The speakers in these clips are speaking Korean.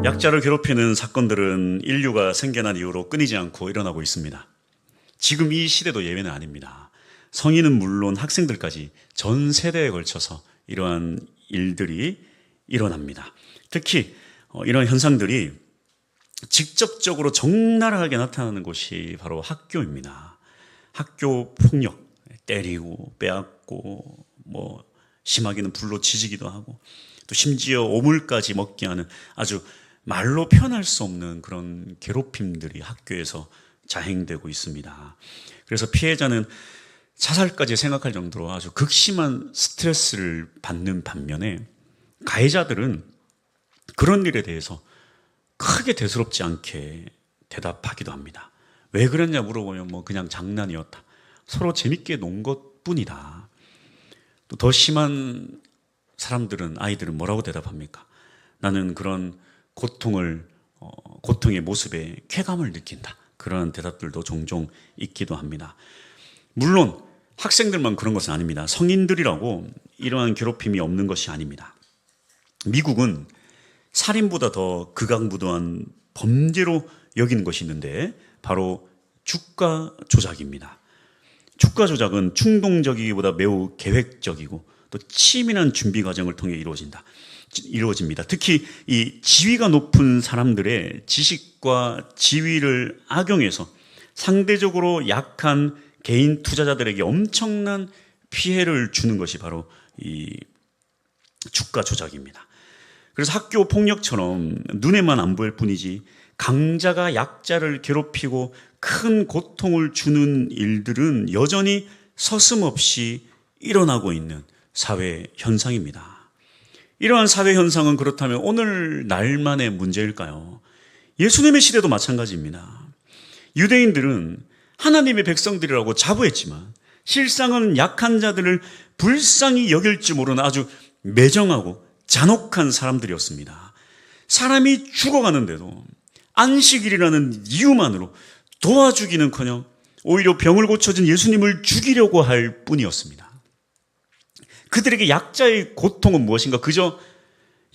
약자를 괴롭히는 사건들은 인류가 생겨난 이후로 끊이지 않고 일어나고 있습니다. 지금 이 시대도 예외는 아닙니다. 성인은 물론 학생들까지 전 세대에 걸쳐서 이러한 일들이 일어납니다. 특히 이런 현상들이 직접적으로 적나라하게 나타나는 곳이 바로 학교입니다. 학교 폭력, 때리고 빼앗고 심하게는 불로 지지기도 하고 또 심지어 오물까지 먹게 하는 아주 말로 표현할 수 없는 그런 괴롭힘들이 학교에서 자행되고 있습니다. 그래서 피해자는 자살까지 생각할 정도로 아주 극심한 스트레스를 받는 반면에 가해자들은 그런 일에 대해서 크게 대수롭지 않게 대답하기도 합니다. 왜 그랬냐 물어보면 그냥 장난이었다. 서로 재밌게 논 것뿐이다. 또 더 심한 사람들은, 아이들은 뭐라고 대답합니까? 나는 그런 고통의 모습에 쾌감을 느낀다. 그런 대답들도 종종 있기도 합니다. 물론 학생들만 그런 것은 아닙니다. 성인들이라고 이러한 괴롭힘이 없는 것이 아닙니다. 미국은 살인보다 더 극악무도한 범죄로 여기는 것이 있는데 바로 주가 조작입니다. 주가 조작은 충동적이기보다 매우 계획적이고 또 치밀한 준비 과정을 통해 이루어집니다. 특히 이 지위가 높은 사람들의 지식과 지위를 악용해서 상대적으로 약한 개인 투자자들에게 엄청난 피해를 주는 것이 바로 이 주가 조작입니다. 그래서 학교 폭력처럼 눈에만 안 보일 뿐이지 강자가 약자를 괴롭히고 큰 고통을 주는 일들은 여전히 서슴없이 일어나고 있는 사회 현상입니다. 이러한 사회 현상은 그렇다면 오늘 날만의 문제일까요? 예수님의 시대도 마찬가지입니다. 유대인들은 하나님의 백성들이라고 자부했지만 실상은 약한 자들을 불쌍히 여길 줄 모르는 아주 매정하고 잔혹한 사람들이었습니다. 사람이 죽어가는데도 안식일이라는 이유만으로 도와주기는커녕 오히려 병을 고쳐준 예수님을 죽이려고 할 뿐이었습니다. 그들에게 약자의 고통은 무엇인가? 그저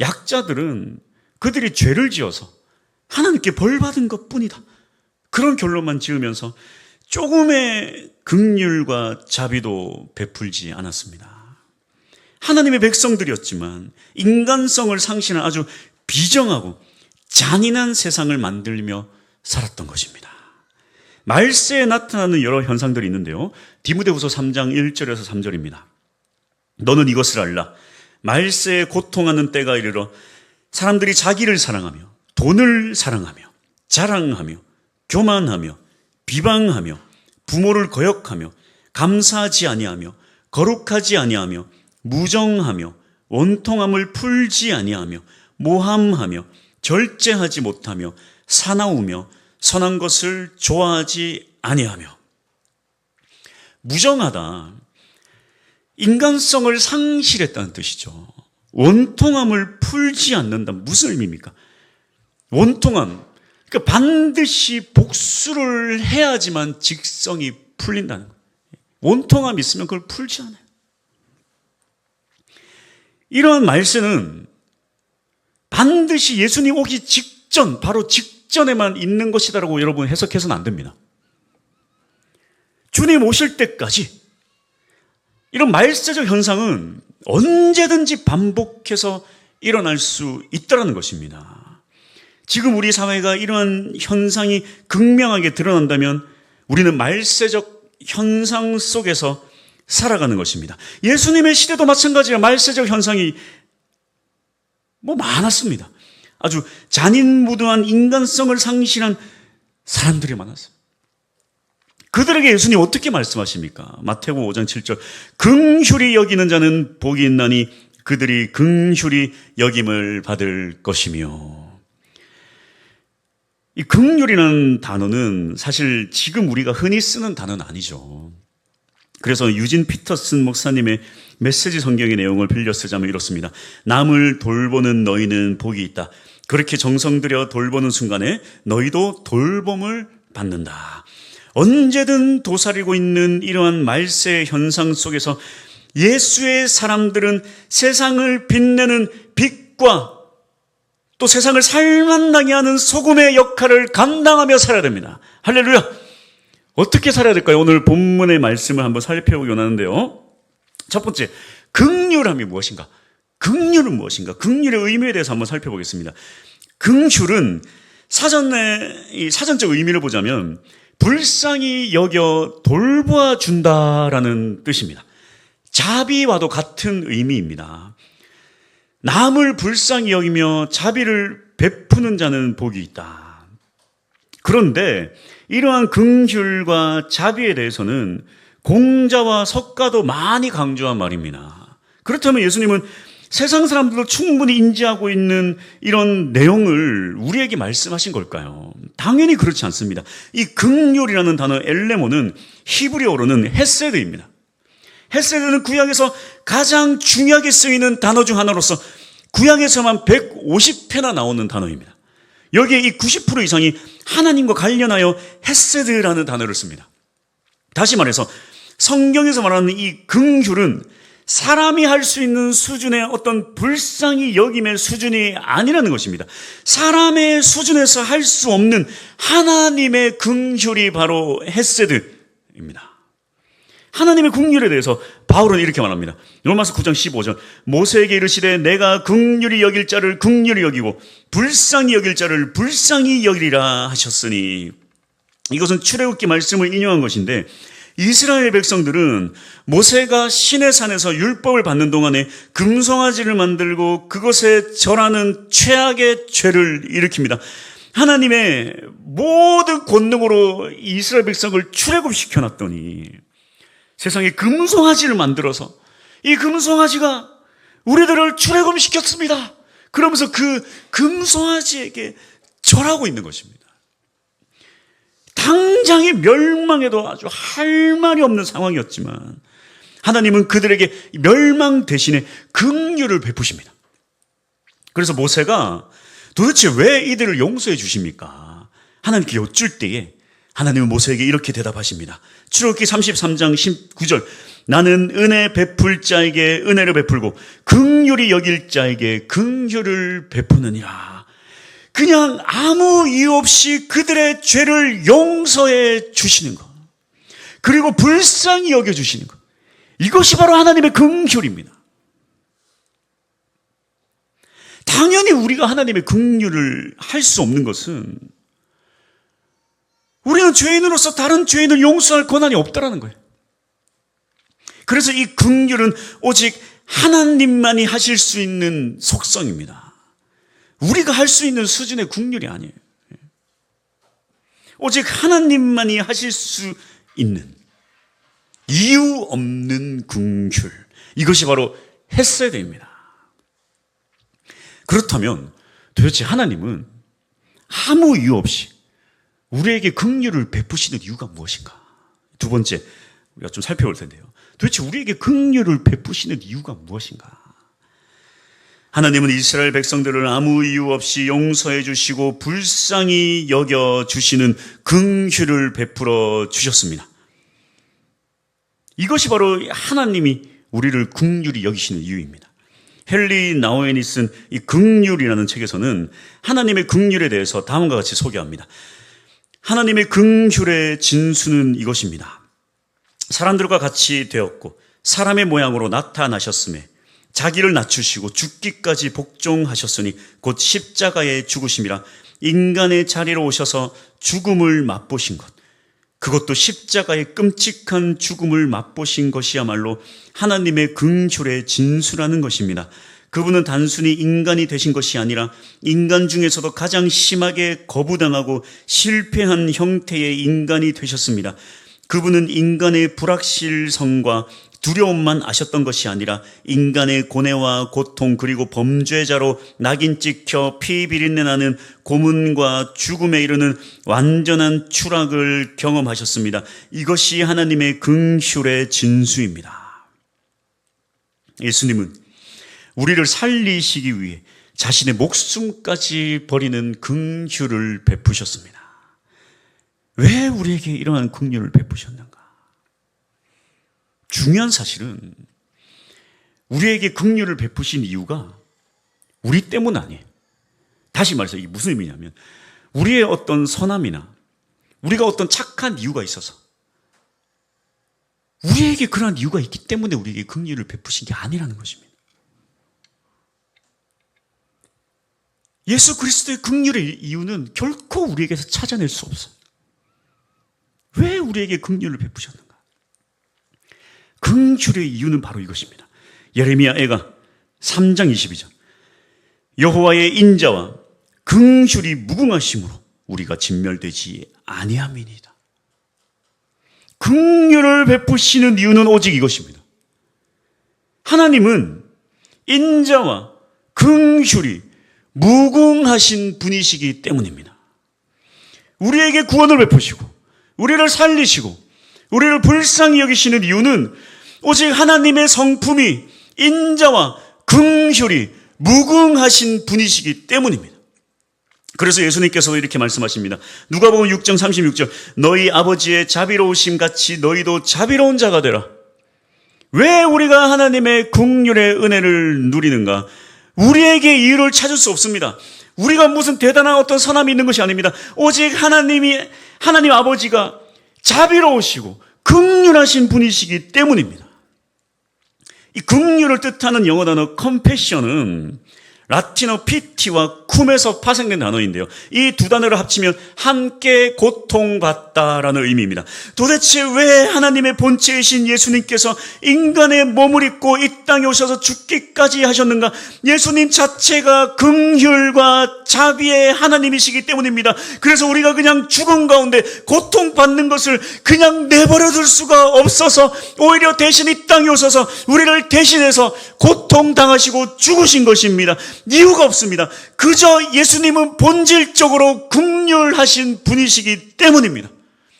약자들은 그들이 죄를 지어서 하나님께 벌 받은 것뿐이다. 그런 결론만 지으면서 조금의 긍휼과 자비도 베풀지 않았습니다. 하나님의 백성들이었지만 인간성을 상실한 아주 비정하고 잔인한 세상을 만들며 살았던 것입니다. 말세에 나타나는 여러 현상들이 있는데요. 디모데후서 3장 1절에서 3절입니다. 너는 이것을 알라. 말세에 고통하는 때가 이르러 사람들이 자기를 사랑하며 돈을 사랑하며 자랑하며 교만하며 비방하며 부모를 거역하며 감사하지 아니하며 거룩하지 아니하며 무정하며 원통함을 풀지 아니하며 모함하며 절제하지 못하며 사나우며 선한 것을 좋아하지 아니하며. 무정하다, 인간성을 상실했다는 뜻이죠. 원통함을 풀지 않는다, 무슨 의미입니까? 원통함, 그러니까 반드시 복수를 해야지만 직성이 풀린다는 거예요. 원통함이 있으면 그걸 풀지 않아요. 이러한 말세는 반드시 예수님 오기 직전, 바로 직전에만 있는 것이다라고 여러분 해석해서는 안 됩니다. 주님 오실 때까지 이런 말세적 현상은 언제든지 반복해서 일어날 수 있다는 것입니다. 지금 우리 사회가 이러한 현상이 극명하게 드러난다면 우리는 말세적 현상 속에서 살아가는 것입니다. 예수님의 시대도 마찬가지로 말세적 현상이 많았습니다. 아주 잔인무도한 인간성을 상실한 사람들이 많았어요. 그들에게 예수님 어떻게 말씀하십니까? 마태복음 5장 7절 긍휼히 여기는 자는 복이 있나니 그들이 긍휼히 여김을 받을 것이며. 이 긍휼이라는 단어는 사실 지금 우리가 흔히 쓰는 단어는 아니죠. 그래서 유진 피터슨 목사님의 메시지 성경의 내용을 빌려 쓰자면 이렇습니다. 남을 돌보는 너희는 복이 있다. 그렇게 정성 들여 돌보는 순간에 너희도 돌봄을 받는다. 언제든 도사리고 있는 이러한 말세 현상 속에서 예수의 사람들은 세상을 빛내는 빛과 또 세상을 살만나게 하는 소금의 역할을 감당하며 살아야 됩니다. 할렐루야! 어떻게 살아야 될까요? 오늘 본문의 말씀을 한번 살펴보기 원하는데요. 첫 번째, 긍휼함이 무엇인가? 긍휼은 무엇인가? 긍휼의 의미에 대해서 한번 살펴보겠습니다. 긍휼은 사전적 의미를 보자면 불쌍히 여겨 돌보아 준다라는 뜻입니다. 자비와도 같은 의미입니다. 남을 불쌍히 여기며 자비를 베푸는 자는 복이 있다. 그런데 이러한 긍휼과 자비에 대해서는 공자와 석가도 많이 강조한 말입니다. 그렇다면 예수님은 세상 사람들도 충분히 인지하고 있는 이런 내용을 우리에게 말씀하신 걸까요? 당연히 그렇지 않습니다. 이 긍휼이라는 단어 엘레모는 히브리어로는 헤세드입니다. 헤세드는 구약에서 가장 중요하게 쓰이는 단어 중 하나로서 구약에서만 150회나 나오는 단어입니다. 여기에 이 90% 이상이 하나님과 관련하여 헤세드라는 단어를 씁니다. 다시 말해서 성경에서 말하는 이 긍휼은 사람이 할 수 있는 수준의 어떤 불쌍히 여김의 수준이 아니라는 것입니다. 사람의 수준에서 할 수 없는 하나님의 긍휼이 바로 헤세드입니다. 하나님의 긍휼에 대해서 바울은 이렇게 말합니다. 로마서 9장 15절 모세에게 이르시되 내가 긍휼히 여길 자를 긍휼히 여기고 불쌍히 여길 자를 불쌍히 여기리라 하셨으니, 이것은 출애굽기 말씀을 인용한 것인데 이스라엘 백성들은 모세가 시내산에서 율법을 받는 동안에 금송아지를 만들고 그것에 절하는 최악의 죄를 일으킵니다. 하나님의 모든 권능으로 이스라엘 백성을 출애굽시켜놨더니 세상에 금송아지를 만들어서 이 금송아지가 우리들을 출애굽시켰습니다. 그러면서 그 금송아지에게 절하고 있는 것입니다. 당장의 멸망에도 아주 할 말이 없는 상황이었지만 하나님은 그들에게 멸망 대신에 긍휼을 베푸십니다. 그래서 모세가 도대체 왜 이들을 용서해 주십니까? 하나님께 여쭐 때에 하나님은 모세에게 이렇게 대답하십니다. 출애굽기 33장 19절 나는 은혜 베풀 자에게 은혜를 베풀고 긍휼히 여길 자에게 긍휼을 베푸느니라. 그냥 아무 이유 없이 그들의 죄를 용서해 주시는 것, 그리고 불쌍히 여겨주시는 것, 이것이 바로 하나님의 긍휼입니다. 당연히 우리가 하나님의 긍휼을 할 수 없는 것은 우리는 죄인으로서 다른 죄인을 용서할 권한이 없다라는 거예요. 그래서 이 긍휼은 오직 하나님만이 하실 수 있는 속성입니다. 우리가 할 수 있는 수준의 긍휼이 아니에요. 오직 하나님만이 하실 수 있는 이유 없는 긍휼, 이것이 바로 헤세드입니다. 그렇다면 도대체 하나님은 아무 이유 없이 우리에게 긍휼을 베푸시는 이유가 무엇인가? 두 번째, 우리가 좀 살펴볼 텐데요. 도대체 우리에게 긍휼을 베푸시는 이유가 무엇인가? 하나님은 이스라엘 백성들을 아무 이유 없이 용서해 주시고 불쌍히 여겨 주시는 긍휼을 베풀어 주셨습니다. 이것이 바로 하나님이 우리를 긍휼히 여기시는 이유입니다. 헨리 나우엔이 쓴 이 긍휼이라는 책에서는 하나님의 긍휼에 대해서 다음과 같이 소개합니다. 하나님의 긍휼의 진수는 이것입니다. 사람들과 같이 되었고 사람의 모양으로 나타나셨음에 자기를 낮추시고 죽기까지 복종하셨으니 곧 십자가에 죽으심이라. 인간의 자리로 오셔서 죽음을 맛보신 것, 그것도 십자가의 끔찍한 죽음을 맛보신 것이야말로 하나님의 긍휼의 진수라는 것입니다. 그분은 단순히 인간이 되신 것이 아니라 인간 중에서도 가장 심하게 거부당하고 실패한 형태의 인간이 되셨습니다. 그분은 인간의 불확실성과 두려움만 아셨던 것이 아니라 인간의 고뇌와 고통, 그리고 범죄자로 낙인 찍혀 피 비린내 나는 고문과 죽음에 이르는 완전한 추락을 경험하셨습니다. 이것이 하나님의 긍휼의 진수입니다. 예수님은 우리를 살리시기 위해 자신의 목숨까지 버리는 긍휼을 베푸셨습니다. 왜 우리에게 이러한 긍휼을 베푸셨는가? 중요한 사실은 우리에게 긍휼을 베푸신 이유가 우리 때문 아니에요. 다시 말해서 이게 무슨 의미냐면 우리의 어떤 선함이나 우리가 어떤 착한 이유가 있어서 우리에게 그러한 이유가 있기 때문에 우리에게 긍휼을 베푸신 게 아니라는 것입니다. 예수 그리스도의 긍휼의 이유는 결코 우리에게서 찾아낼 수 없어요. 왜 우리에게 긍휼을 베푸셨는가? 긍휼의 이유는 바로 이것입니다. 예레미야애가 3장 22절 여호와의 인자와 긍휼이 무궁하심으로 우리가 진멸되지 아니함이니이다. 긍휼을 베푸시는 이유는 오직 이것입니다. 하나님은 인자와 긍휼이 무궁하신 분이시기 때문입니다. 우리에게 구원을 베푸시고 우리를 살리시고 우리를 불쌍히 여기시는 이유는 오직 하나님의 성품이 인자와 긍휼이 무궁하신 분이시기 때문입니다. 그래서 예수님께서도 이렇게 말씀하십니다. 누가복음 6장 36절 너희 아버지의 자비로우심 같이 너희도 자비로운 자가 되라. 왜 우리가 하나님의 긍휼의 은혜를 누리는가? 우리에게 이유를 찾을 수 없습니다. 우리가 무슨 대단한 어떤 선함이 있는 것이 아닙니다. 오직 하나님 아버지가 자비로우시고 긍휼하신 분이시기 때문입니다. 이 긍휼을 뜻하는 영어 단어 컴패션은 라틴어 피티와 쿰에서 파생된 단어인데요. 이 두 단어를 합치면 함께 고통받다라는 의미입니다. 도대체 왜 하나님의 본체이신 예수님께서 인간의 몸을 입고 이 땅에 오셔서 죽기까지 하셨는가? 예수님 자체가 긍휼과 자비의 하나님이시기 때문입니다. 그래서 우리가 그냥 죽음 가운데 고통받는 것을 그냥 내버려 둘 수가 없어서 오히려 대신 이 땅에 오셔서 우리를 대신해서 고통당하시고 죽으신 것입니다. 이유가 없습니다. 그저 예수님은 본질적으로 긍휼하신 분이시기 때문입니다.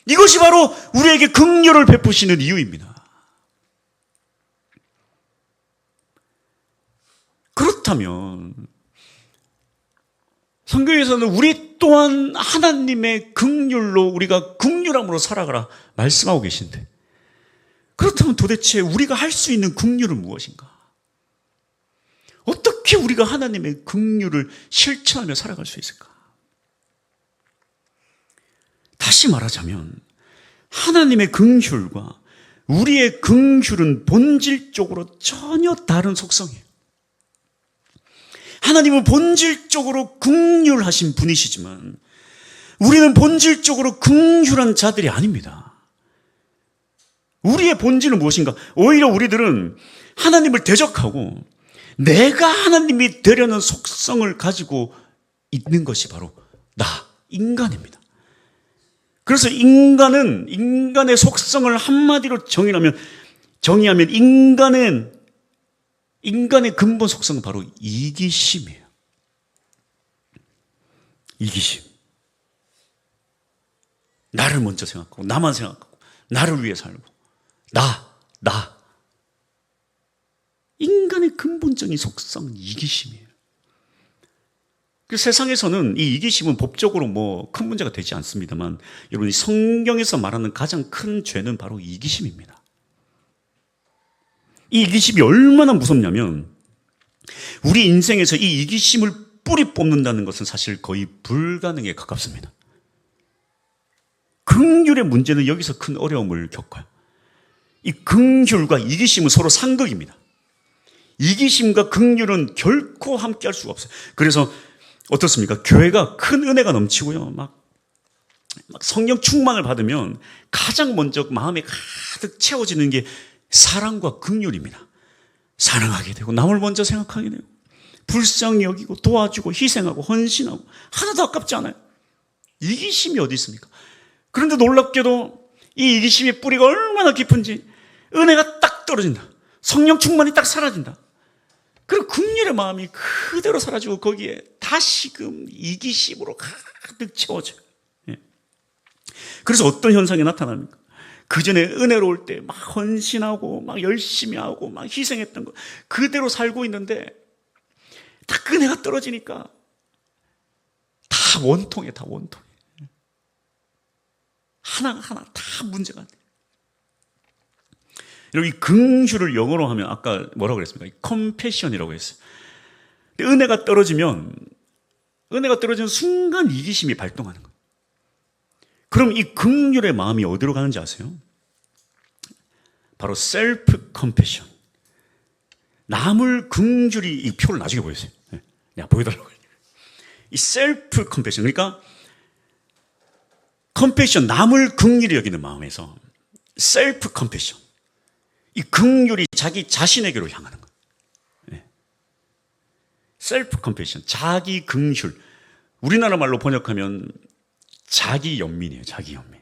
이것이 바로 우리에게 긍휼을 베푸시는 이유입니다. 그렇다면 성경에서는 우리 또한 하나님의 긍휼로 우리가 긍휼함으로 살아가라 말씀하고 계신데 그렇다면 도대체 우리가 할 수 있는 긍휼은 무엇인가? 어떻게 우리가 하나님의 긍휼을 실천하며 살아갈 수 있을까? 다시 말하자면 하나님의 긍휼과 우리의 긍휼은 본질적으로 전혀 다른 속성이에요. 하나님은 본질적으로 긍휼하신 분이시지만 우리는 본질적으로 긍휼한 자들이 아닙니다. 우리의 본질은 무엇인가? 오히려 우리들은 하나님을 대적하고 내가 하나님이 되려는 속성을 가지고 있는 것이 바로 인간입니다. 그래서 인간의 속성을 한마디로 정의하면 인간의 근본 속성은 바로 이기심이에요. 이기심. 나를 먼저 생각하고 나만 생각하고 나를 위해 살고 나. 인간의 근본적인 속성은 이기심이에요. 세상에서는 이 이기심은 법적으로 큰 문제가 되지 않습니다만 여러분, 성경에서 말하는 가장 큰 죄는 바로 이기심입니다. 이 이기심이 얼마나 무섭냐면 우리 인생에서 이 이기심을 뿌리 뽑는다는 것은 사실 거의 불가능에 가깝습니다. 긍휼의 문제는 여기서 큰 어려움을 겪어요. 이 긍휼과 이기심은 서로 상극입니다. 이기심과 긍휼은 결코 함께할 수가 없어요. 그래서 어떻습니까? 교회가 큰 은혜가 넘치고요. 막 성령 충만을 받으면 가장 먼저 마음에 가득 채워지는 게 사랑과 긍휼입니다. 사랑하게 되고 남을 먼저 생각하게 되고 불쌍히 여기고 도와주고 희생하고 헌신하고 하나도 아깝지 않아요. 이기심이 어디 있습니까? 그런데 놀랍게도 이 이기심의 뿌리가 얼마나 깊은지 은혜가 딱 떨어진다. 성령 충만이 딱 사라진다. 그리고 긍휼의 마음이 그대로 사라지고 거기에 다시금 이기심으로 가득 채워져요. 그래서 어떤 현상이 나타납니까? 그 전에 은혜로울 때 막 헌신하고 막 열심히 하고 막 희생했던 거 그대로 살고 있는데 딱 은혜가 떨어지니까 다 원통해. 하나하나 다 문제가 돼. 여러분, 이 긍휼을 영어로 하면 아까 뭐라고 그랬습니까? 컴패션이라고 했어요. 은혜가 떨어지면 은혜가 떨어지는 순간 이기심이 발동하는 거예요. 그럼 이 긍휼의 마음이 어디로 가는지 아세요? 바로 셀프 컴패션. 남을 긍휼히, 이 표를 나중에 보여주세요. 내가 보여달라고. 이 셀프 컴패션, 그러니까 컴패션, 남을 긍휼히 여기는 마음에서 셀프 컴패션, 이 긍휼이 자기 자신에게로 향하는 거예요. 셀프 컴패션, 자기 긍휼. 우리나라 말로 번역하면 자기 연민이에요. 자기 연민.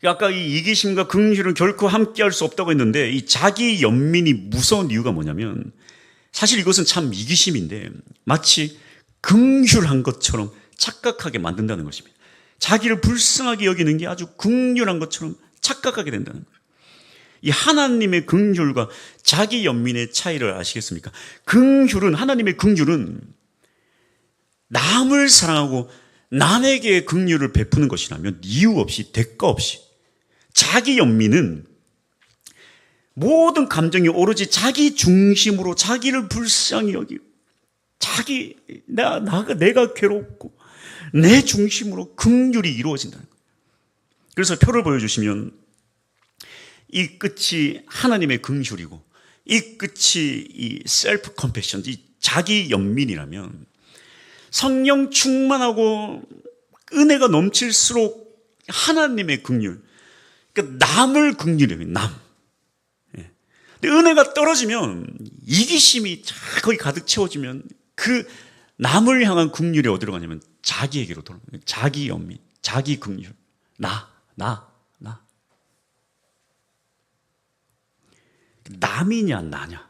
아까 이 이기심과 긍휼은 결코 함께할 수 없다고 했는데, 이 자기 연민이 무서운 이유가 뭐냐면, 사실 이것은 참 이기심인데 마치 긍휼한 것처럼 착각하게 만든다는 것입니다. 자기를 불쌍하게 여기는 게 아주 긍휼한 것처럼 착각하게 된다는 거예요. 이 하나님의 긍휼과 자기 연민의 차이를 아시겠습니까? 긍휼은, 하나님의 긍휼은 남을 사랑하고 남에게 긍휼을 베푸는 것이라면 이유 없이, 대가 없이, 자기 연민은 모든 감정이 오로지 자기 중심으로 자기를 불쌍히 여기고, 내가 괴롭고 내 중심으로 긍휼이 이루어진다는 거예요. 그래서 표를 보여주시면 이 끝이 하나님의 긍휼이고 이 끝이 이 셀프 컴패션, 이 자기 연민이라면, 성령 충만하고 은혜가 넘칠수록 하나님의 긍휼, 그러니까 남을 긍휼히 여기는 남. 근데 은혜가 떨어지면, 이기심이 거의 가득 채워지면 그 남을 향한 긍휼이 어디로 가냐면 자기에게로 돌아가요. 자기 연민, 자기 긍휼, 나. 남이냐 나냐?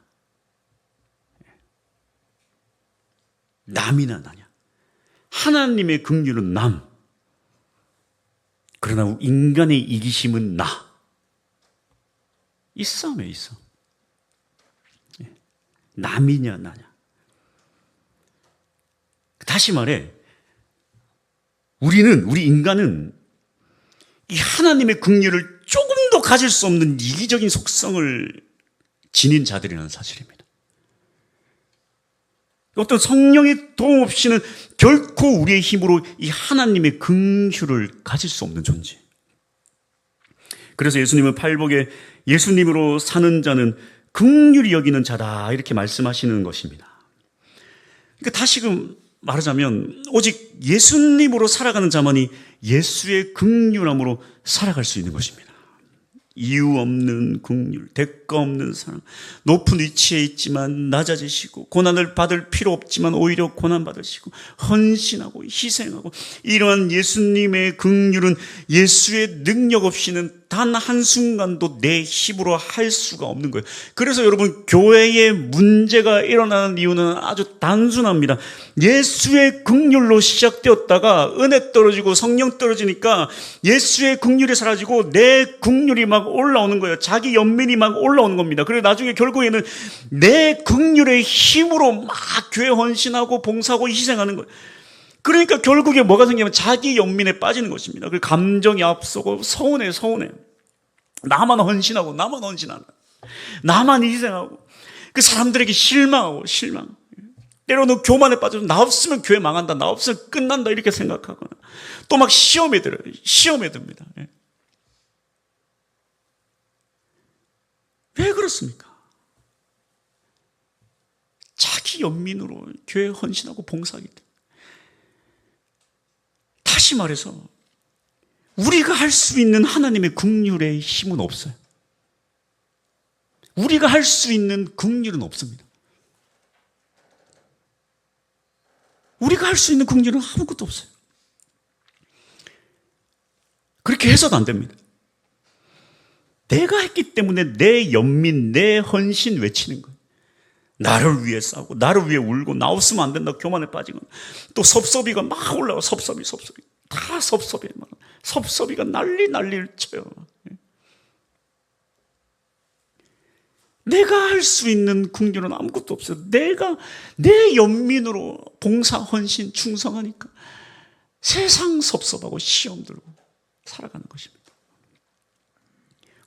남이냐 나냐? 하나님의 긍휼은 남. 그러나 인간의 이기심은 나. 이 싸움에 있어. 남이냐 나냐. 다시 말해, 우리 인간은 이 하나님의 긍휼을 조금도 가질 수 없는 이기적인 속성을 지닌 자들이라는 사실입니다. 어떤 성령의 도움 없이는 결코 우리의 힘으로 이 하나님의 긍휼을 가질 수 없는 존재. 그래서 예수님은 팔복에 예수님으로 사는 자는 긍휼히 여기는 자다, 이렇게 말씀하시는 것입니다. 그러니까 다시금 말하자면 오직 예수님으로 살아가는 자만이 예수의 긍휼함으로 살아갈 수 있는 것입니다. 이유 없는 긍휼, 대가 없는 사랑, 높은 위치에 있지만 낮아지시고, 고난을 받을 필요 없지만 오히려 고난 받으시고, 헌신하고 희생하고, 이러한 예수님의 긍휼은 예수의 능력 없이는 단 한순간도 내 힘으로 할 수가 없는 거예요. 그래서 여러분, 교회에 문제가 일어나는 이유는 아주 단순합니다. 예수의 긍휼로 시작되었다가 은혜 떨어지고 성령 떨어지니까 예수의 긍휼이 사라지고 내 긍휼이 막 올라오는 거예요. 자기 연민이 막 올라오는 겁니다. 그래서 나중에 결국에는 내 긍휼의 힘으로 막 교회 헌신하고 봉사하고 희생하는 거예요. 그러니까 결국에 뭐가 생기면 자기 연민에 빠지는 것입니다. 그 감정이 앞서고 서운해. 나만 헌신하고 나만 희생하고, 그 사람들에게 실망. 때로는 교만에 빠져서 나 없으면 교회 망한다, 나 없으면 끝난다, 이렇게 생각하거나, 또 막 시험에 듭니다. 왜 그렇습니까? 자기 연민으로 교회 헌신하고 봉사하기 때문에. 다시 말해서 우리가 할 수 있는 하나님의 긍휼의 힘은 없어요. 우리가 할 수 있는 긍휼은 없습니다. 우리가 할 수 있는 긍휼은 아무것도 없어요. 그렇게 해서도 안 됩니다. 내가 했기 때문에 내 연민, 내 헌신 외치는 거예요. 나를 위해 싸우고, 나를 위해 울고, 나 없으면 안 된다, 교만에 빠지고, 또 섭섭이가 막 올라와. 섭섭이. 다 섭섭이에요. 섭섭이가 난리를 쳐요. 내가 할 수 있는 긍휼은 아무것도 없어요. 내가 내 연민으로 봉사, 헌신, 충성하니까 세상 섭섭하고 시험 들고 살아가는 것입니다.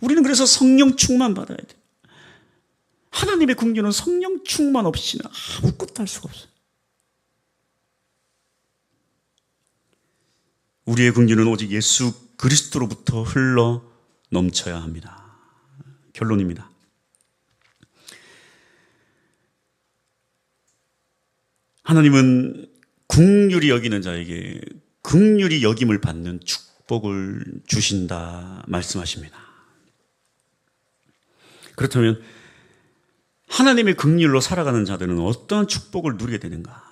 우리는 그래서 성령 충만 받아야 돼요. 하나님의 긍휼은 성령 충만 없이는 아무것도 할 수가 없어요. 우리의 긍휼은 오직 예수 그리스도로부터 흘러 넘쳐야 합니다. 결론입니다. 하나님은 긍휼히 여기는 자에게 긍휼히 여김을 받는 축복을 주신다 말씀하십니다. 그렇다면 하나님의 긍휼로 살아가는 자들은 어떠한 축복을 누리게 되는가?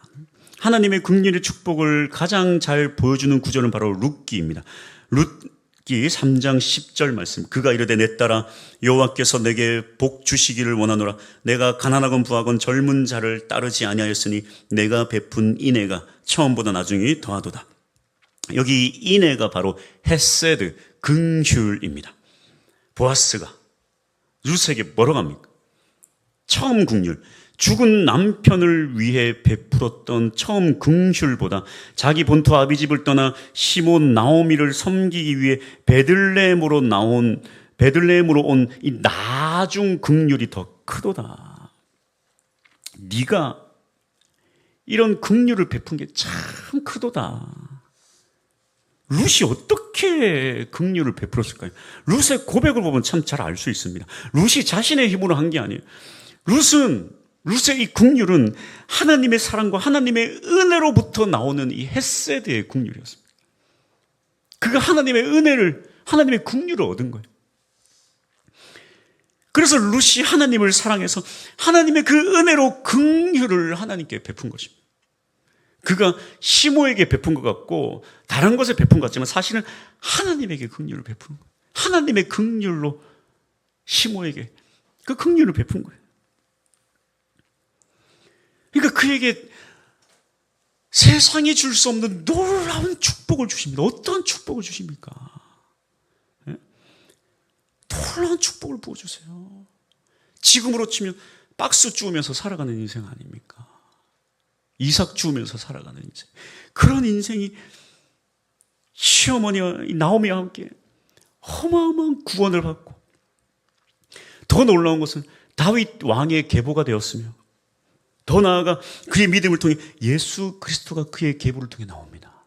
하나님의 긍휼의 축복을 가장 잘 보여주는 구절은 바로 룻기입니다. 룻기 3장 10절 말씀. 그가 이르되 내 딸아 여호와께서 내게 복 주시기를 원하노라. 내가 가난하건 부하건 젊은 자를 따르지 아니하였으니 내가 베푼 인애가 처음보다 나중에 더하도다. 여기 인애가 바로 헤세드, 긍휼입니다. 보아스가 룻에게 뭐라고 합니까? 처음 긍휼, 죽은 남편을 위해 베풀었던 처음 긍휼보다 자기 본토 아비집을 떠나 시몬 나오미를 섬기기 위해 베들레헴으로 온 이 나중 긍휼이 더 크도다. 네가 이런 긍휼을 베푼 게 참 크도다. 룻이 어떻게 긍휼을 베풀었을까요? 룻의 고백을 보면 참 잘 알 수 있습니다. 룻이 자신의 힘으로 한 게 아니에요. 룻의 이 긍휼은 하나님의 사랑과 하나님의 은혜로부터 나오는 이 헤세드의 긍휼이었습니다. 그가 하나님의 은혜를, 하나님의 긍휼을 얻은 거예요. 그래서 룻이 하나님을 사랑해서 하나님의 그 은혜로 긍휼을 하나님께 베푼 것입니다. 그가 시모에게 베푼 것 같고 다른 것에 베푼 것 같지만 사실은 하나님에게 긍휼을 베푸는 거예요. 하나님의 긍휼로 시모에게 그 긍휼을 베푼 거예요. 그러니까 그에게 세상이 줄 수 없는 놀라운 축복을 주십니다. 어떠한 축복을 주십니까? 네? 놀라운 축복을 부어주세요. 지금으로 치면 박스 주우면서 살아가는 인생 아닙니까? 이삭 주우면서 살아가는 인생. 그런 인생이 시어머니와 나오미와 함께 어마어마한 구원을 받고 더 놀라운 것은 다윗 왕의 계보가 되었으며 더 나아가 그의 믿음을 통해 예수 그리스도가 그의 계보를 통해 나옵니다.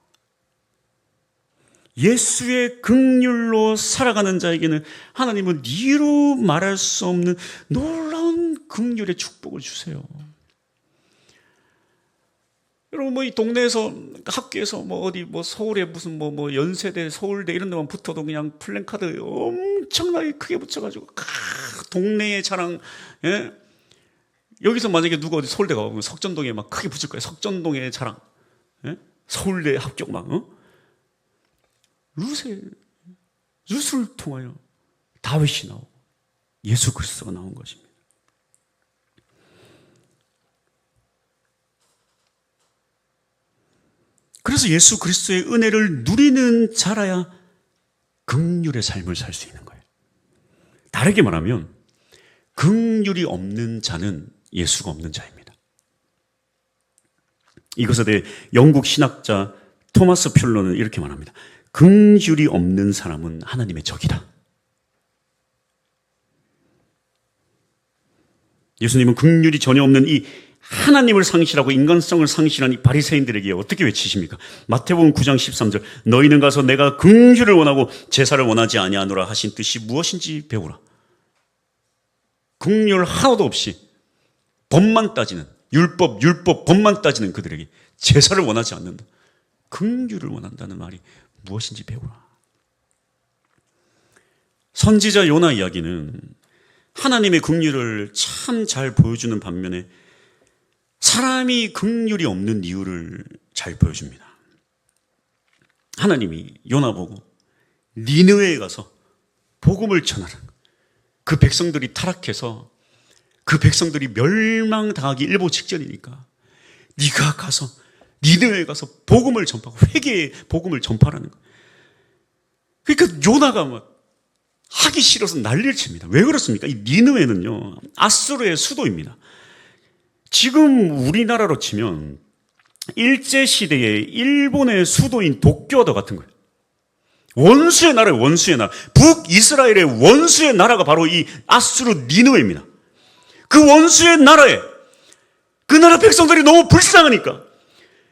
예수의 긍휼로 살아가는 자에게는 하나님은 이루 말할 수 없는 놀라운 긍휼의 축복을 주세요. 여러분 이 동네에서 학교에서 어디 서울에 무슨 연세대 서울대 이런 데만 붙어도 그냥 플랜카드 엄청나게 크게 붙여가지고 동네의 자랑. 예? 여기서 만약에 누가 어디 서울대 가면 석전동에 막 크게 붙일 거예요. 석전동의 자랑. 예? 서울대 합격 막. 룻을 통하여 다윗이 나오고 예수 그리스도가 나온 것입니다. 그래서 예수 그리스도의 은혜를 누리는 자라야 긍휼의 삶을 살 수 있는 거예요. 다르게 말하면 긍휼이 없는 자는 예수가 없는 자입니다. 이것에 대해 영국 신학자 토마스 퓰러는 이렇게 말합니다. 긍휼이 없는 사람은 하나님의 적이다. 예수님은 긍휼이 전혀 없는 이 하나님을 상실하고 인간성을 상실한 이 바리새인들에게 어떻게 외치십니까? 마태복음 9장 13절 너희는 가서 내가 긍휼을 원하고 제사를 원하지 아니하노라 하신 뜻이 무엇인지 배우라. 긍휼 하나도 없이 법만 따지는 율법 법만 따지는 그들에게 제사를 원하지 않는다. 긍휼을 원한다는 말이 무엇인지 배우라. 선지자 요나 이야기는 하나님의 긍휼을 참 잘 보여주는 반면에 사람이 긍휼이 없는 이유를 잘 보여줍니다. 하나님이 요나 보고 니느웨에 가서 복음을 전하라. 그 백성들이 타락해서 그 백성들이 멸망당하기 일보 직전이니까 네가 가서 니느웨에 가서 복음을 전파하고 회개의 복음을 전파하라는 거예요. 그러니까 요나가 막 하기 싫어서 난리를 칩니다. 왜 그렇습니까? 이 니느웨는요 아수르의 수도입니다. 지금 우리나라로 치면 일제시대의 일본의 수도인 도쿄와도 같은 거예요. 원수의 나라예요. 원수의 나라. 북이스라엘의 원수의 나라가 바로 이 아수르 니느웨입니다. 그 원수의 나라에 그 나라 백성들이 너무 불쌍하니까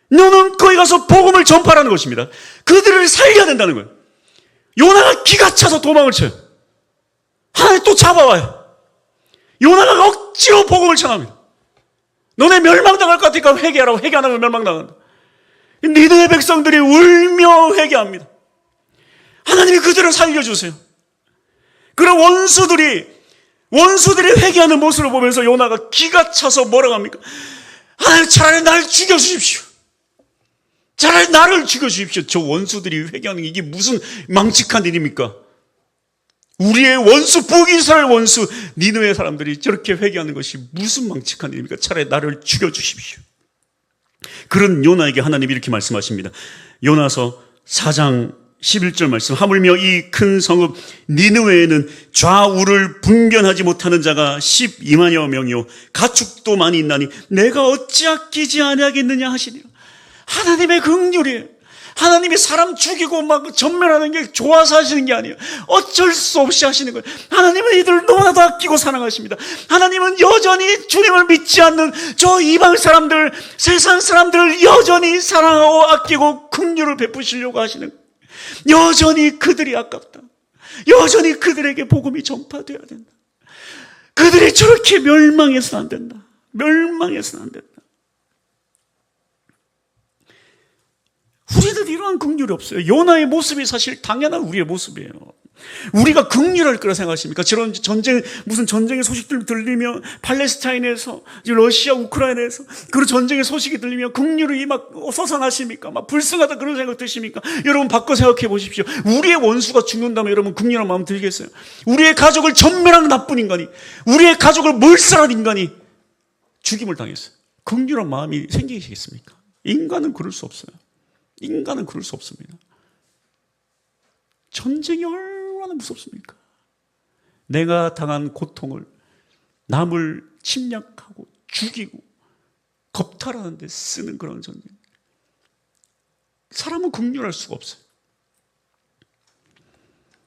너는 거기 가서 복음을 전파하라는 것입니다. 그들을 살려야 된다는 거예요. 요나가 기가 차서 도망을 쳐요. 하나님 또 잡아와요. 요나가 억지로 복음을 전합니다. 너네 멸망당할 것 같으니까 회개하라고. 회개 안 하면 멸망당한다. 니느웨 백성들이 울며 회개합니다. 하나님이 그들을 살려주세요. 그런 원수들이 회개하는 모습을 보면서 요나가 기가 차서 뭐라고 합니까? 하나님 차라리 나를 죽여주십시오. 차라리 나를 죽여주십시오. 저 원수들이 회개하는 게 이게 무슨 망측한 일입니까? 우리의 원수, 북이스라엘 원수 니느웨 사람들이 저렇게 회개하는 것이 무슨 망측한 일입니까? 차라리 나를 죽여주십시오. 그런 요나에게 하나님이 이렇게 말씀하십니다. 요나서 4장 11절 말씀. 하물며 이 큰 성읍 니느웨에는 좌우를 분별하지 못하는 자가 12만여 명이요 가축도 많이 있나니 내가 어찌 아끼지 아니하겠느냐 하시니라. 하나님의 긍휼이에요. 하나님이 사람 죽이고 막 전멸하는 게 좋아서 하시는 게 아니에요. 어쩔 수 없이 하시는 거예요. 하나님은 이들을 너무나도 아끼고 사랑하십니다. 하나님은 여전히 주님을 믿지 않는 저 이방 사람들, 세상 사람들을 여전히 사랑하고 아끼고 긍휼을 베푸시려고 하시는 거예요. 여전히 그들이 아깝다. 여전히 그들에게 복음이 전파되어야 된다. 그들이 저렇게 멸망해서는 안 된다. 멸망해서는 안 된다. 우리는 이러한 긍휼이 없어요. 요나의 모습이 사실 당연한 우리의 모습이에요. 우리가 긍휼할 거라 생각하십니까? 저런 무슨 전쟁의 소식들 들리며 팔레스타인에서, 러시아, 우크라이나에서 그런 전쟁의 소식이 들리며 긍휼이 막 솟아나십니까? 막 불쌍하다 그런 생각 드십니까? 여러분 바꿔 생각해 보십시오. 우리의 원수가 죽는다면 여러분 긍휼한 마음 들겠어요? 우리의 가족을 전멸한 나쁜 인간이, 우리의 가족을 몰살한 인간이 죽임을 당했어요. 긍휼한 마음이 생기시겠습니까? 인간은 그럴 수 없어요. 인간은 그럴 수 없습니다. 전쟁이 얼마나 무섭습니까? 내가 당한 고통을 남을 침략하고 죽이고 겁탈하는 데 쓰는 그런 전쟁. 사람은 긍휼할 수가 없어요.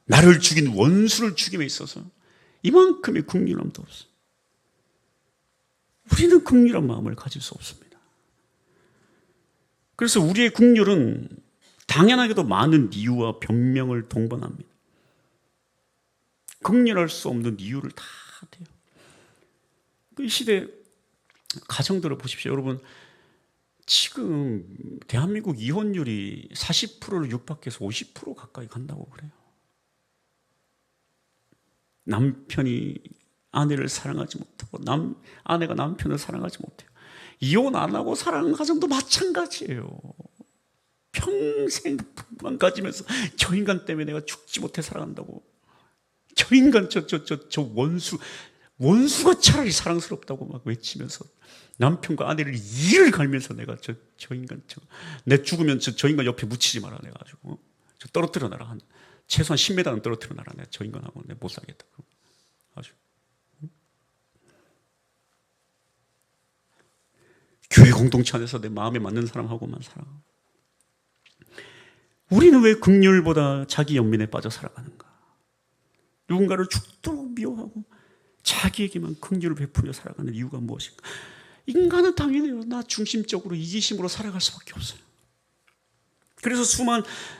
나를 죽인 원수를 죽임에 있어서 이만큼의 긍휼함도 없어요. 우리는 긍휼한 마음을 가질 수 없습니다. 그래서 우리의 긍휼은 당연하게도 많은 이유와 변명을 동반합니다. 긍휼할 수 없는 이유를 다 대요. 그 시대 가정들을 보십시오. 여러분, 지금 대한민국 이혼율이 40%를 육박해서 50% 가까이 간다고 그래요. 남편이 아내를 사랑하지 못하고 아내가 남편을 사랑하지 못해요. 이혼 안 하고 사랑하는 가정도 마찬가지예요. 평생 부부만 가지면서 저 인간 때문에 내가 죽지 못해 살아간다고. 저 인간 저 원수가 차라리 사랑스럽다고 막 외치면서 남편과 아내를 이를 갈면서 내가 저 인간 내 죽으면 저 인간 옆에 묻히지 마라 내가 가지고 저 떨어뜨려 놔라. 최소한 10m는 떨어뜨려 놔라. 내가 저 인간하고 내가 못 살겠다. 아주. 교회 공동체 안에서 내 마음에 맞는 사람하고만 살아. 우리는 왜 긍휼보다 자기 연민에 빠져 살아가는가? 누군가를 죽도록 미워하고 자기에게만 긍휼을 베풀며 살아가는 이유가 무엇인가? 인간은 당연해요. 나 중심적으로 이기심으로 살아갈 수밖에 없어요. 그래서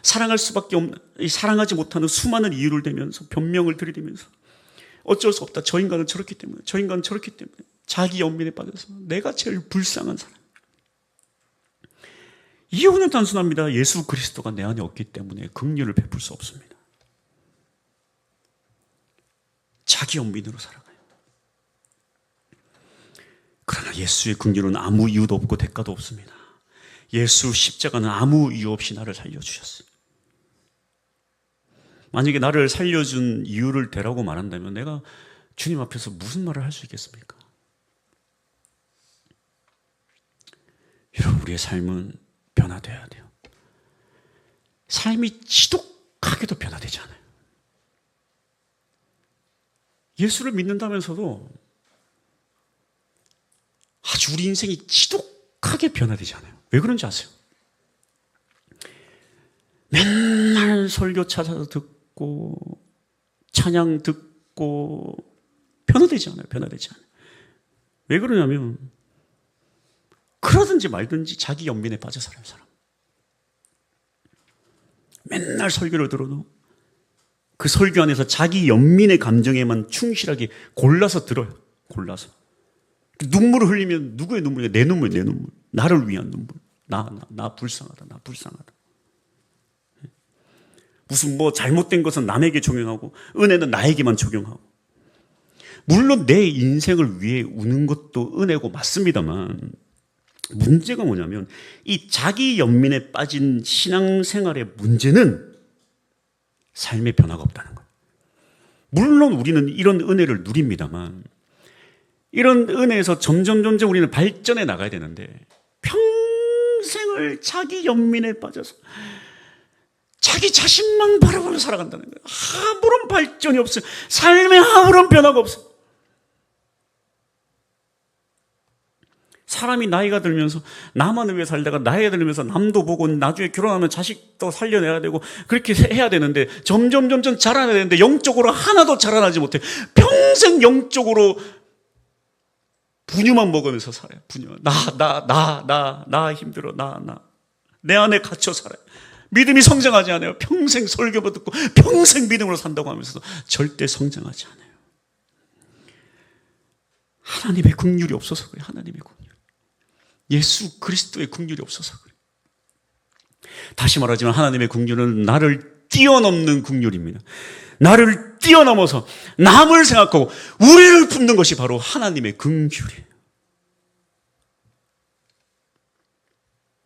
사랑하지 못하는 수많은 이유를 대면서 변명을 들이대면서 어쩔 수 없다. 저 인간은 저렇기 때문에, 저 인간은 저렇기 때문에 자기 연민에 빠져서 내가 제일 불쌍한 사람. 이유는 단순합니다. 예수 그리스도가 내 안에 없기 때문에 긍휼을 베풀 수 없습니다. 자기 연민으로 살아가요. 그러나 예수의 긍휼은 아무 이유도 없고 대가도 없습니다. 예수 십자가는 아무 이유 없이 나를 살려주셨어요. 만약에 나를 살려준 이유를 대라고 말한다면 내가 주님 앞에서 무슨 말을 할 수 있겠습니까? 여러분, 우리의 삶은 변화되어야 돼요. 삶이 지독하게도 변화되지 않아요. 예수를 믿는다면서도 아주 우리 인생이 지독하게 변화되지 않아요. 왜 그런지 아세요? 맨날 설교 찾아서 듣고 찬양 듣고 변화되지 않아요. 변화되지 않아요. 왜 그러냐면 그러든지 말든지 자기 연민에 빠져 살아요, 사람. 맨날 설교를 들어도 그 설교 안에서 자기 연민의 감정에만 충실하게 골라서 들어요. 골라서. 눈물을 흘리면 누구의 눈물이야? 내 눈물, 내 눈물. 나를 위한 눈물. 나 불쌍하다, 나 불쌍하다. 무슨 뭐 잘못된 것은 남에게 적용하고 은혜는 나에게만 적용하고. 물론 내 인생을 위해 우는 것도 은혜고 맞습니다만 문제가 뭐냐면 이 자기 연민에 빠진 신앙생활의 문제는 삶의 변화가 없다는 거예요. 물론 우리는 이런 은혜를 누립니다만 이런 은혜에서 점점 우리는 발전해 나가야 되는데 평생을 자기 연민에 빠져서 자기 자신만 바라보며 살아간다는 거예요. 아무런 발전이 없어요. 삶에 아무런 변화가 없어요. 사람이 나이가 들면서 나만을 위해 살다가 나이가 들면서 남도 보고 나중에 결혼하면 자식도 살려내야 되고 그렇게 해야 되는데 점점 자라나야 되는데 영적으로 하나도 자라나지 못해. 평생 영적으로 분유만 먹으면서 살아요. 분유. 나 힘들어. 내 안에 갇혀 살아요. 믿음이 성장하지 않아요. 평생 설교만 듣고 평생 믿음으로 산다고 하면서도 절대 성장하지 않아요. 하나님의 긍휼이 없어서 그래요. 하나님의 긍휼. 예수 그리스도의 긍휼이 없어서 그래요. 다시 말하지만 하나님의 긍휼은 나를 뛰어넘는 긍휼입니다. 나를 뛰어넘어서 남을 생각하고 우리를 품는 것이 바로 하나님의 긍휼이에요.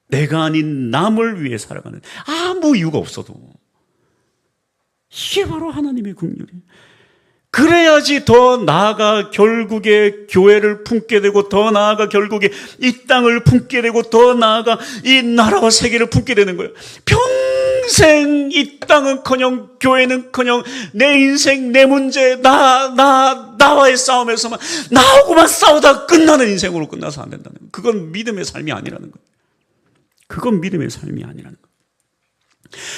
내가 아닌 남을 위해 살아가는 아무 이유가 없어도 이게 바로 하나님의 긍휼이에요. 그래야지 더 나아가 결국에 교회를 품게 되고 더 나아가 결국에 이 땅을 품게 되고 더 나아가 이 나라와 세계를 품게 되는 거예요. 평생 이 땅은커녕 교회는커녕 내 인생 내 문제 나와의 싸움에서만 나하고만 싸우다 끝나는 인생으로 끝나서 안 된다는 거예요. 그건 믿음의 삶이 아니라는 거예요. 그건 믿음의 삶이 아니라는 거예요.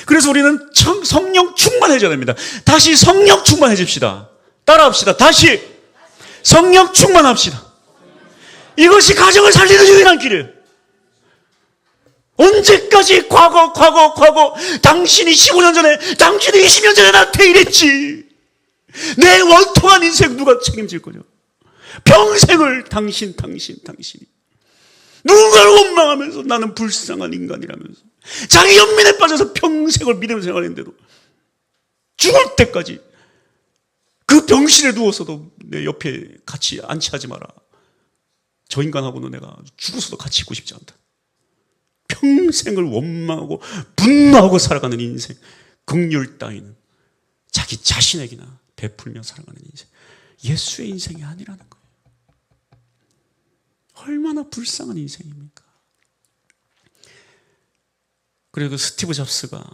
그래서 우리는 성령 충만해져야 됩니다. 다시 성령 충만해집시다. 따라합시다. 다시 성령 충만합시다. 이것이 가정을 살리는 유일한 길이에요. 언제까지 과거 당신이 15년 전에 당신이 20년 전에 나한테 이랬지. 내 원통한 인생 누가 책임질 거냐. 평생을 당신이 누군가를 원망하면서 나는 불쌍한 인간이라면서 자기 연민에 빠져서 평생을 믿음 생활했는데도 죽을 때까지 그 병실에 누워서도 내 옆에 같이 안치하지 마라. 저 인간하고는 내가 죽어서도 같이 있고 싶지 않다. 평생을 원망하고 분노하고 살아가는 인생, 긍휼 따위는 자기 자신에게나 베풀며 살아가는 인생, 예수의 인생이 아니라는 거예요. 얼마나 불쌍한 인생입니까? 그리고 스티브 잡스가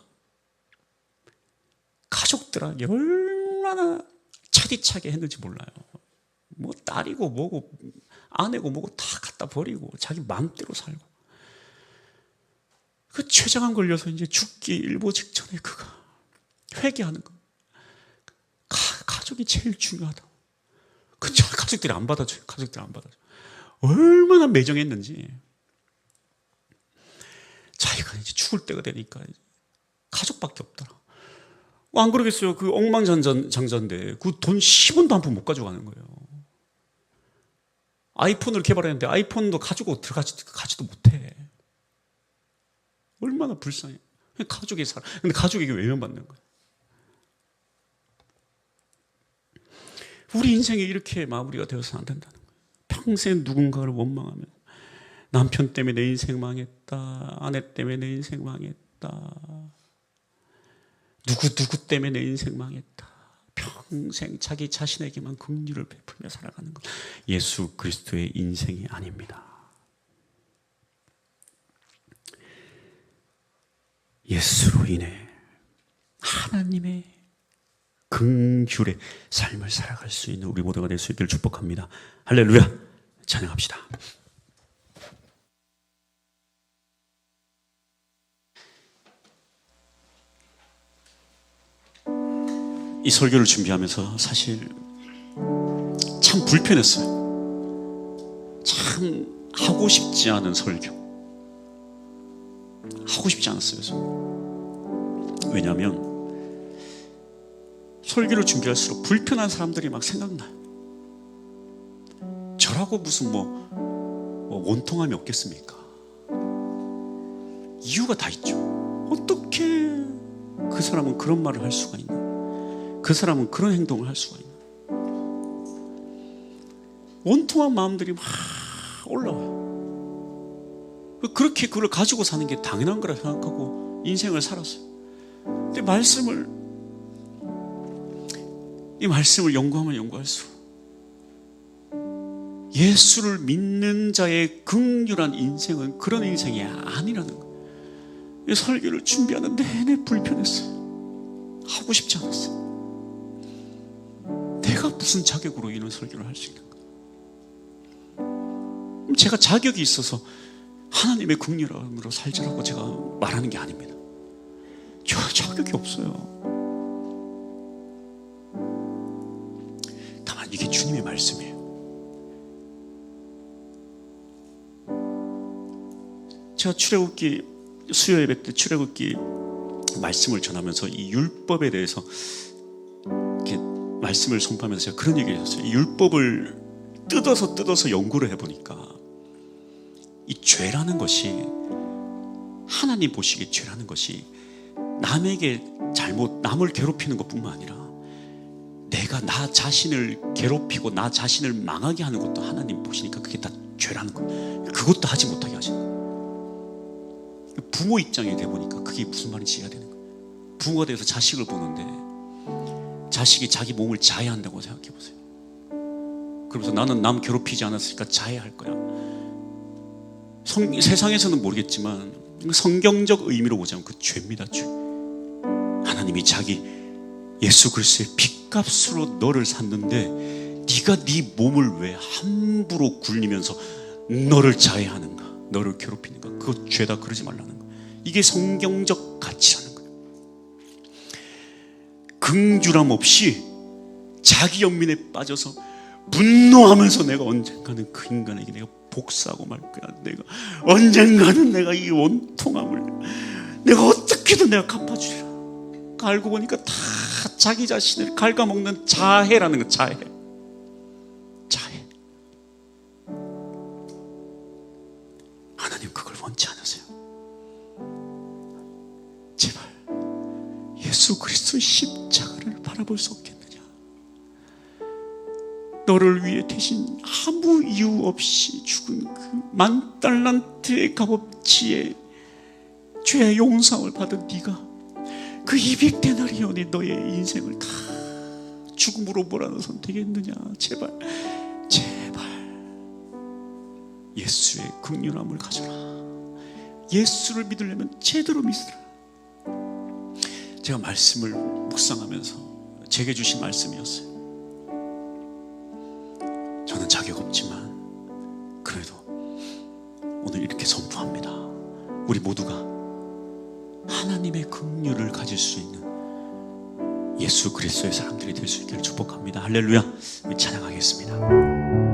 가족들에게 얼마나 차디차게 했는지 몰라요. 뭐 딸이고 뭐고 아내고 뭐고 다 갖다 버리고 자기 마음대로 살고 그 췌장암 걸려서 이제 죽기 일보 직전에 그가 회개하는 거. 가족이 제일 중요하다고. 그 가족들이 안 받아줘요. 얼마나 매정했는지. 자기가 이제 죽을 때가 되니까 가족밖에 없더라. 안 그러겠어요. 그 억만장자인데 그 돈 10원도 한 푼 못 가져가는 거예요. 아이폰을 개발했는데 아이폰도 가지고 들어가지도 못해. 얼마나 불쌍해. 가족이 살아. 근데 가족에게 외면받는 거예요. 우리 인생이 이렇게 마무리가 되어서는 안 된다는 거예요. 평생 누군가를 원망하면 남편 때문에 내 인생 망했다. 아내 때문에 내 인생 망했다. 누구 때문에 내 인생 망했다. 평생 자기 자신에게만 긍휼을 베풀며 살아가는 것. 예수 그리스도의 인생이 아닙니다. 예수로 인해 하나님의 긍휼의 삶을 살아갈 수 있는 우리 모두가 될 수 있기를 축복합니다. 할렐루야. 찬양합시다. 이 설교를 준비하면서 사실 참 불편했어요. 참 하고 싶지 않은 설교, 하고 싶지 않았어요. 저는. 왜냐하면 설교를 준비할수록 불편한 사람들이 막 생각나요. 저라고 무슨 원통함이 없겠습니까? 이유가 다 있죠. 어떻게 그 사람은 그런 말을 할 수가 있나? 그 사람은 그런 행동을 할 수가 있나? 원통한 마음들이 막 올라와요. 그렇게 그걸 가지고 사는 게 당연한 거라 생각하고 인생을 살았어요. 근데 이 말씀을 연구하면 연구할수록 예수를 믿는 자의 긍휼한 인생은 그런 인생이 아니라는 거예요. 이 설교를 준비하는 내내 불편했어요. 하고 싶지 않았어요. 내가 무슨 자격으로 이런 설교를 할 수 있는가? 제가 자격이 있어서 하나님의 긍휼함으로 살자라고 제가 말하는 게 아닙니다. 저 자격이 없어요. 다만 이게 주님의 말씀이에요. 제가 출애굽기 수요 예배 때 출애굽기 말씀을 전하면서 이 율법에 대해서 이렇게 말씀을 선포하면서 제가 그런 얘기를 했어요. 이 율법을 뜯어서 연구를 해보니까 이 죄라는 것이, 하나님 보시기에 죄라는 것이 남에게 남을 괴롭히는 것뿐만 아니라 내가 나 자신을 괴롭히고 나 자신을 망하게 하는 것도 하나님 보시니까 그게 다 죄라는 거예요. 그것도 하지 못하게 하시는 거예요. 부모 입장에 돼보니까 그게 무슨 말인지 이해가 되는 거예요. 부모가 돼서 자식을 보는데 자식이 자기 몸을 자해한다고 생각해 보세요. 그러면서 나는 남 괴롭히지 않았으니까 자해할 거야. 세상에서는 모르겠지만 성경적 의미로 보자면 그 죄입니다. 죄. 하나님이 자기 예수 그리스도의 핏값으로 너를 샀는데 네가 네 몸을 왜 함부로 굴리면서 너를 자해하는가, 너를 괴롭히는가? 그거 죄다. 그러지 말라는 거예요. 이게 성경적 가치라는 거예요. 긍휼함 없이 자기 연민에 빠져서 분노하면서 내가 언젠가는 그 인간에게 내가 복수하고 말 거야. 내가 언젠가는 내가 이 원통함을 내가 어떻게든 내가 갚아주리라. 알고 보니까 다 자기 자신을 갉아먹는 자해라는 거. 자해. 하나님 그걸 원치 않으세요. 제발 예수 그리스도의 십자가를 바라볼 수 없겠느냐? 너를 위해 대신 아무 이유 없이 죽은 그 10,000달란트의 값어치의 죄의 용서를 받은 네가 그 200데나리온의 너의 인생을 다 죽음으로 몰아넣어 선택했느냐? 제발 예수의 긍휼함을 가져라. 예수를 믿으려면 제대로 믿으라. 제가 말씀을 묵상하면서 제게 주신 말씀이었어요. 저는 자격 없지만 그래도 오늘 이렇게 선포합니다. 우리 모두가 하나님의 긍휼을 가질 수 있는 예수 그리스도의 사람들이 될 수 있기를 축복합니다. 할렐루야. 우리 찬양하겠습니다.